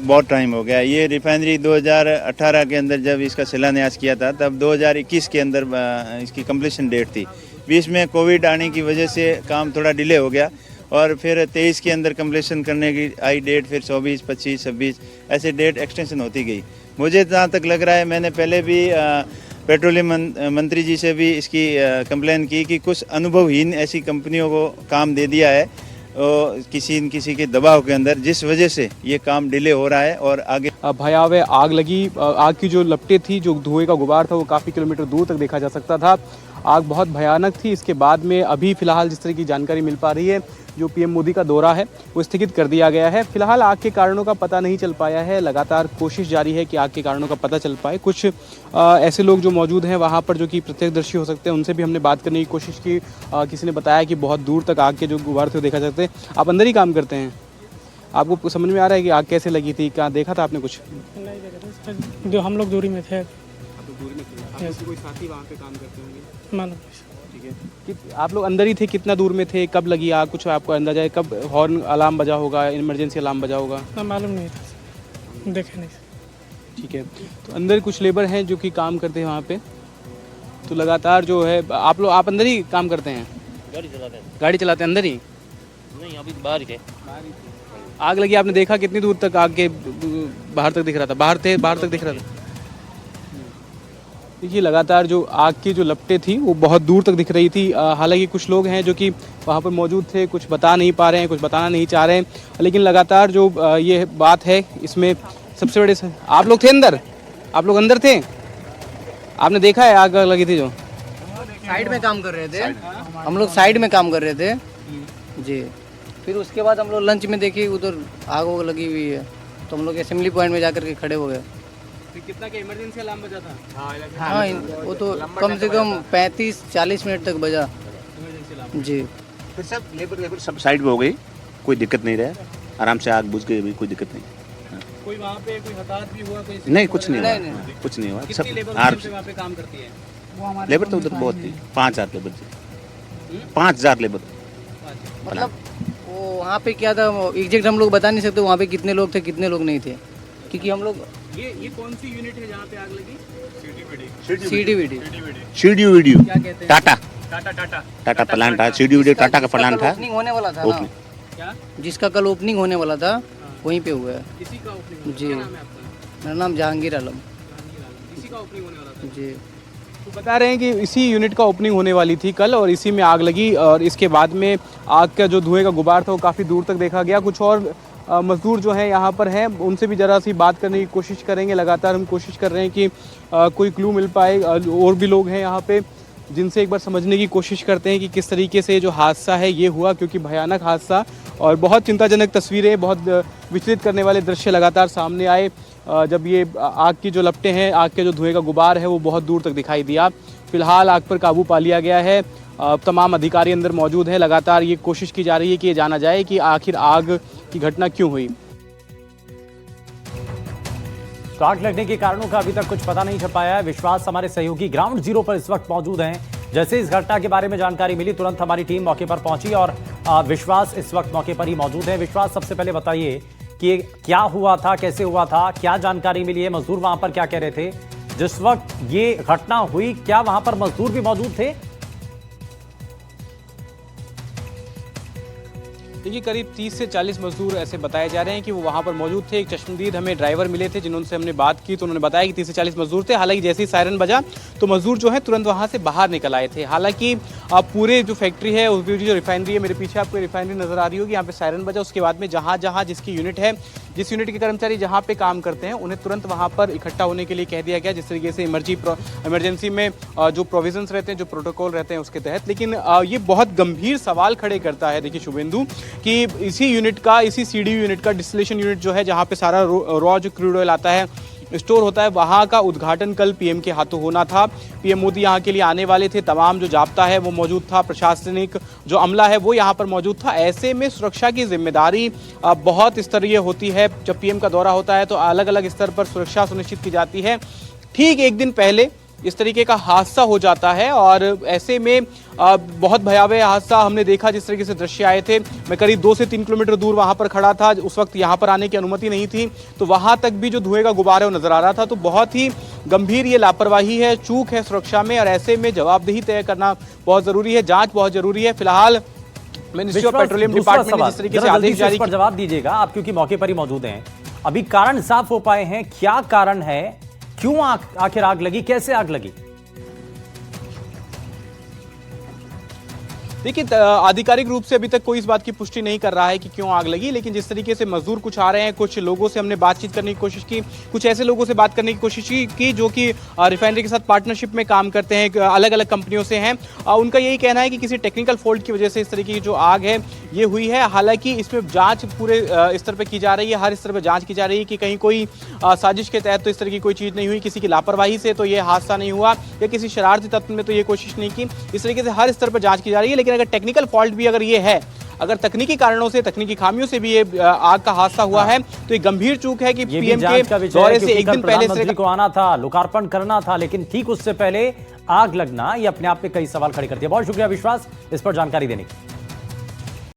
बहुत टाइम हो गया। ये रिफाइनरी 2018 के अंदर जब इसका शिलान्यास किया था तब 2021 के अंदर इसकी कंप्लीशन डेट थी। बीच में कोविड आने की वजह से काम थोड़ा डिले हो गया और फिर 23 के अंदर कंप्लीशन करने की आई डेट, फिर 24, 25, 26 ऐसे डेट एक्सटेंशन होती गई। मुझे जहाँ तक लग रहा है, मैंने पहले भी पेट्रोलियम मंत्री जी से भी इसकी कंप्लेन की कि कुछ अनुभवहीन ऐसी कंपनियों को काम दे दिया है किसी न किसी के दबाव के अंदर, जिस वजह से ये काम डिले हो रहा है और आगे भयावह आग लगी। आग की जो लपटें थी, जो धुएं का गुबार था, वो काफ़ी किलोमीटर दूर तक देखा जा सकता था। आग बहुत भयानक थी। इसके बाद में अभी फ़िलहाल जिस तरह की जानकारी मिल पा रही है, जो पीएम मोदी का दौरा है वो स्थगित कर दिया गया है। फिलहाल आग के कारणों का पता नहीं चल पाया है। लगातार कोशिश जारी है कि आग के कारणों का पता चल पाए। कुछ ऐसे लोग जो मौजूद हैं वहाँ पर, जो कि प्रत्यक्षदर्शी हो सकते हैं, उनसे भी हमने बात करने की कोशिश की। किसी ने बताया कि बहुत दूर तक आग के जो गुबार थे वो देखा सकते हैं। आप अंदर ही काम करते हैं, आपको समझ में आ रहा है कि आग कैसे लगी थी? क्या देखा था आपने कुछ? नहीं देखा था, जो हम लोग दूरी में थे। दूरी में थे, आपके कोई साथी वहाँ पे काम करते होंगे? मालूम ठीक है। कि आप लोग अंदर ही थे, कितना दूर में थे, कब लगी आग, कुछ आपको अंदाजा है? कब हॉर्न अलार्म बजा होगा, इमरजेंसी अलार्म बजा होगा? ना मालूम नहीं था, देखे नहीं। ठीक है। तो अंदर कुछ लेबर हैं जो कि काम करते हैं वहाँ पे, तो लगातार जो है आप अंदर ही काम करते हैं? गाड़ी चलाते हैं अंदर ही? नहीं, अभी बाहर ही थे। आग लगी, आपने देखा कितनी दूर तक आग के बाहर तक दिख रहा था? बाहर तक दिख रहा था। देखिए, लगातार जो आग की जो लपटें थी वो बहुत दूर तक दिख रही थी। हालांकि कुछ लोग हैं जो कि वहाँ पर मौजूद थे, कुछ बता नहीं पा रहे हैं, कुछ बताना नहीं चाह रहे हैं, लेकिन लगातार जो ये बात है, इसमें सबसे बड़े आप लोग थे अंदर? आप लोग अंदर थे? आपने देखा है आग लगी थी? जो साइड में काम कर रहे थे, हम लोग साइड में काम कर रहे थे जी। फिर उसके बाद हम लोग लंच में देखे उधर आग वाग लगी हुई है, तो हम लोग असेंबली पॉइंट में जाकर के खड़े हो गए। कितना का इमरजेंसी अलार्म बजा था? हाँ, वो तो कम से कम 35-40 मिनट तक बजा जी। फिर सब लेबर सब साइड में हो गई, कोई दिक्कत नहीं रहा, आराम से आग बुझ गई, कोई दिक्कत नहीं। कोई वहाँ पे कोई हताहत भी हुआ? कोई नहीं, कुछ नहीं हुआ, कुछ नहीं हुआ। कितनी लेबर वहाँ पे काम करती है? लेबर तो उधर बहुत थी, 5000 लेबर थी, 5000 लेबर। मतलब वो वहाँ पे क्या था एग्जैक्ट हम लोग बता नहीं सकते वहाँ पे कितने लोग थे कितने लोग नहीं थे, क्योंकि हम लोग ये कौन सी यूनिट है जहाँ पे आग लगी? सीडीवीडी सीडीवीडियो क्या कहते हैं? टाटा प्लांट था, सीडीवीडियो टाटा का प्लांट था। ओपनिंग होने वाला था ना, क्या? जिसका कल ओपनिंग होने वाला था वहीं पे हुआ है किसी का ओपनिंग? जी। क्या नाम है आपका? मेरा नाम जहांगीर आलम इसी का ओपनिंग होने वाला था? जी। तो बता रहे हैं कि इसी यूनिट का ओपनिंग होने वाली थी कल, और इसी में आग लगी, और इसके बाद में आग का जो धुएं का गुबार था वो काफ़ी दूर तक देखा गया। कुछ और मजदूर जो हैं यहाँ पर हैं, उनसे भी ज़रा सी बात करने की कोशिश करेंगे। लगातार हम कोशिश कर रहे हैं कि कोई क्लू मिल पाए। और भी लोग हैं यहाँ पे जिनसे एक बार समझने की कोशिश करते हैं कि किस तरीके से जो हादसा है ये हुआ, क्योंकि भयानक हादसा और बहुत चिंताजनक तस्वीरें, बहुत विचलित करने वाले दृश्य लगातार सामने आए जब ये आग की जो लपटें हैं, आग के जो धुएं का गुबार है वो बहुत दूर तक दिखाई दिया। फिलहाल आग पर काबू पा लिया गया है, तमाम अधिकारी अंदर मौजूद हैं। लगातार ये कोशिश की जा रही है कि ये जाना जाए कि आखिर आग की घटना क्यों हुई। तो आग लगने के कारणों का अभी तक कुछ पता नहीं चल पाया है। विश्वास हमारे सहयोगी ग्राउंड जीरो पर इस वक्त मौजूद हैं। जैसे इस घटना के बारे में जानकारी मिली, तुरंत हमारी टीम मौके पर पहुंची और विश्वास इस वक्त मौके पर ही मौजूद है। विश्वास, सबसे पहले बताइए कि क्या हुआ था, कैसे हुआ था, क्या जानकारी मिली है, मजदूर वहां पर क्या कह रहे थे जिस वक्त ये घटना हुई? क्या वहां पर मजदूर भी मौजूद थे? देखिए, करीब 30 से 40 मजदूर ऐसे बताए जा रहे हैं कि वो वहाँ पर मौजूद थे। एक चश्मदीद हमें ड्राइवर मिले थे जिनसे हमने बात की, तो उन्होंने बताया कि 30 से 40 मजदूर थे। हालांकि जैसे ही सायरन बजा तो मजदूर जो है तुरंत वहाँ से बाहर निकल आए थे। हालांकि पूरे जो फैक्ट्री है, उस जो रिफाइनरी है, मेरे पीछे आपको रिफाइनरी नजर आ रही होगी, यहाँ पे सायरन बजा, उसके बाद में जहाँ जिसकी यूनिट है, जिस यूनिट के कर्मचारी जहाँ पे काम करते हैं, उन्हें तुरंत वहाँ पर इकट्ठा होने के लिए कह दिया गया, जिस तरीके से इमरजेंसी में जो प्रोविजंस रहते हैं, जो प्रोटोकॉल रहते हैं उसके तहत। लेकिन ये बहुत गंभीर सवाल खड़े करता है, देखिए शुभेंदु, कि इसी सीडीयू यूनिट का डिस्टिलेशन यूनिट जो है, जहाँ पे सारा रॉ जो क्रूड ऑयल आता है स्टोर होता है, वहाँ का उद्घाटन कल पीएम के हाथों होना था। पीएम मोदी यहाँ के लिए आने वाले थे, तमाम जो जाब्ता है वो मौजूद था, प्रशासनिक जो अमला है वो यहाँ पर मौजूद था। ऐसे में सुरक्षा की जिम्मेदारी बहुत स्तरीय होती है। जब पीएम का दौरा होता है तो अलग अलग स्तर पर सुरक्षा सुनिश्चित की जाती है। ठीक एक दिन पहले इस तरीके का हादसा हो जाता है। और ऐसे में बहुत भयावह हादसा हमने देखा, जिस तरीके से दृश्य आए थे। मैं करीब 2 से 3 किलोमीटर दूर वहां पर खड़ा था, उस वक्त यहां पर आने की अनुमति नहीं थी, तो वहां तक भी जो धुएं का गुबार है वो नजर आ रहा था। तो बहुत ही गंभीर ये लापरवाही है, चूक है सुरक्षा में, और ऐसे में जवाबदेही तय करना बहुत जरूरी है, जांच बहुत जरूरी है। फिलहाल मिनिस्ट्री ऑफ पेट्रोलियम डिपार्टमेंट ने जिस तरीके से आदेश जारी पर जवाब दीजिएगा आप, क्योंकि मौके पर ही मौजूद हैं। अभी कारण साफ हो पाए हैं, क्या कारण है, क्यों आखिर आग लगी, कैसे आग लगी? देखिए, आधिकारिक रूप से अभी तक कोई इस बात की पुष्टि नहीं कर रहा है कि क्यों आग लगी, लेकिन जिस तरीके से मजदूर कुछ आ रहे हैं, कुछ लोगों से हमने बातचीत करने की कोशिश की, कुछ ऐसे लोगों से बात करने की कोशिश की जो कि रिफाइनरी के साथ पार्टनरशिप में काम करते हैं, अलग अलग कंपनियों से हैं। उनका यही कहना है कि किसी टेक्निकल फॉल्ट की वजह से इस तरीके की जो आग है ये हुई है। हालांकि इसमें जांच पूरे स्तर पर की जा रही है, हर स्तर पर जांच की जा रही है कि कहीं कोई साजिश के तहत तो इस तरह की कोई चीज़ नहीं हुई, किसी की लापरवाही से तो ये हादसा नहीं हुआ, या किसी शरारती तत्व ने तो ये कोशिश नहीं की। इस तरीके से हर स्तर पर जांच की जा रही है। लेकिन अगर टेक्निकल फॉल्ट भी अगर ये है, अगर तकनीकी कारणों से, तकनीकी खामियों से भी ये आग का हादसा हुआ है, तो ये गंभीर चूक है कि पीएम के दौरे से एक दिन पहले प्रधानमंत्री को आना था, लोकार्पण करना था, लेकिन ठीक उससे पहले आग लगना ये अपने आप में कई सवाल खड़े करती है। बहुत शुक्रिया विश्वास इस पर जानकारी देने की।